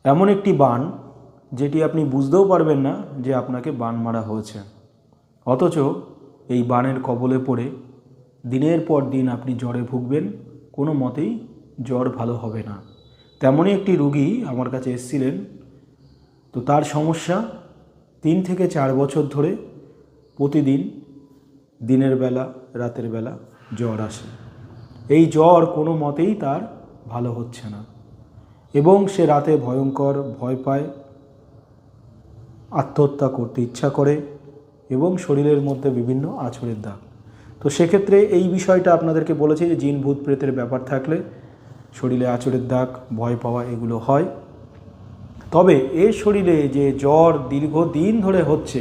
এমন একটি বান যেটি আপনি বুঝতেও পারবেন না যে আপনাকে বান মারা হয়েছে, অথচ এই বানের কবলে পড়ে দিনের পর দিন আপনি জ্বরে ভুগবেন, কোনো মতেই জ্বর ভালো হবে না। তেমনই একটি রুগী আমার কাছে এসেছিলেন। তো তার সমস্যা 3 থেকে 4 বছর ধরে প্রতিদিন দিনের বেলা রাতের বেলা জ্বর আসে। এই জ্বর কোনো মতেই তার ভালো হচ্ছে না এবং সে রাতে ভয়ঙ্কর ভয় পায়, আত্মহত্যা করতে ইচ্ছা করে এবং শরীরের মধ্যে বিভিন্ন আঁচড়ের দাগ। তো সেক্ষেত্রে এই বিষয়টা আপনাদেরকে বলেছি যে জিন ভূত প্রেতের ব্যাপার থাকলে শরীরে আঁচড়ের দাগ, ভয় পাওয়া এগুলো হয়। তবে এর শরীরে যে জ্বর দীর্ঘদিন ধরে হচ্ছে,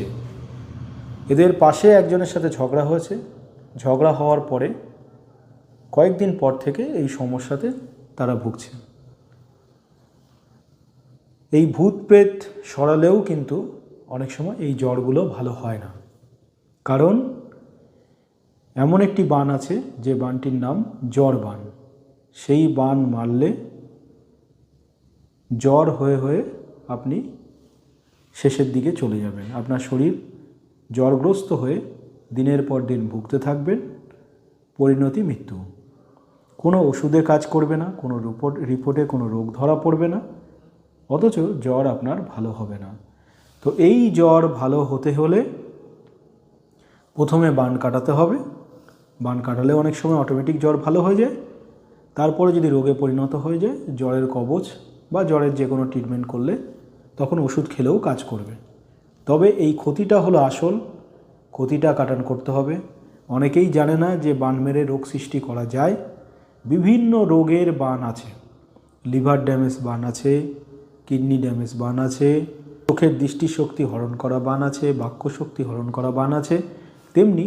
এদের পাশে একজনের সাথে ঝগড়া হয়েছে, ঝগড়া হওয়ার পরে কয়েকদিন পর থেকে এই সমস্যাতে তারা ভুগছে। এই ভূত প্রেত সরালেও কিন্তু অনেক সময় এই জ্বরগুলো ভালো হয় না, কারণ এমন একটি বান আছে যে বানটির নাম জ্বর বান। সেই বান মারলে জ্বর হয়ে হয়ে আপনি শেষের দিকে চলে যাবেন, আপনার শরীর জ্বরগ্রস্ত হয়ে দিনের পর দিন ভুগতে থাকবেন, পরিণতি মৃত্যু। কোনো ওষুধে কাজ করবে না, কোনো রিপোর্টে কোনো রোগ ধরা পড়বে না, অথচ জ্বর আপনার ভালো হবে না। তো এই জ্বর ভালো হতে হলে প্রথমে বান কাটাতে হবে। বান কাটালে অনেক সময় অটোমেটিক জ্বর ভালো হয়ে যায়। তারপরে যদি রোগে পরিণত হয়ে যায়, জ্বরের কবচ বা জ্বরের যে কোনো ট্রিটমেন্ট করলে তখন ওষুধ খেলেও কাজ করবে। তবে এই ক্ষতিটা হলো আসল, ক্ষতিটা কাটান করতে হবে। অনেকেই জানে না যে বান মেরে রোগ সৃষ্টি করা যায়। বিভিন্ন রোগের বান আছে, লিভার ড্যামেজ বান আছে, কিডনি ড্যামেজ বান আছে, চোখের দৃষ্টিশক্তি হরণ করা বান আছে, বাক্য শক্তি হরণ করা বান আছে। তেমনি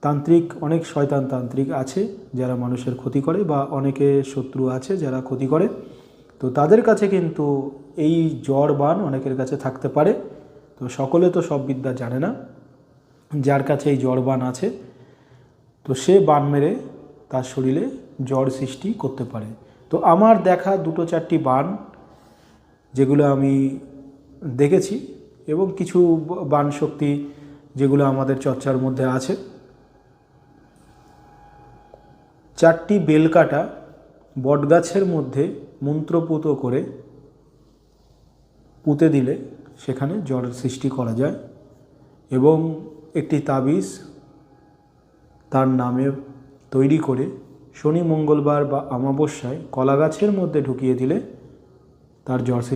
তান্ত্রিক, অনেক শয়তান তান্ত্রিক আছে যারা মানুষের ক্ষতি করে, বা অনেকে শত্রু আছে যারা ক্ষতি করে। তো তাদের কাছে কিন্তু এই জ্বর বান অনেকের কাছে থাকতে পারে। তো সকলে তো সব বিদ্যা জানে না। যার কাছে এই জ্বর বান আছে, তো সে বান মেরে তার শরীরে জ্বর সৃষ্টি করতে পারে। তো আমার দেখা 2-4টি বান যেগুলো আমি দেখেছি, এবং কিছু বান শক্তি যেগুলো আমাদের চর্চার মধ্যে আছে। 4টি বেলকাটা বটগাছের মধ্যে মন্ত্রপুত করে পুঁতে দিলে সেখানে জ্বরের সৃষ্টি করা যায়, এবং একটি তাবিজ তার নামে তৈরি করে শনি মঙ্গলবার বা অমাবস্যায় কলা গাছের মধ্যে ঢুকিয়ে দিলে তার জ্বর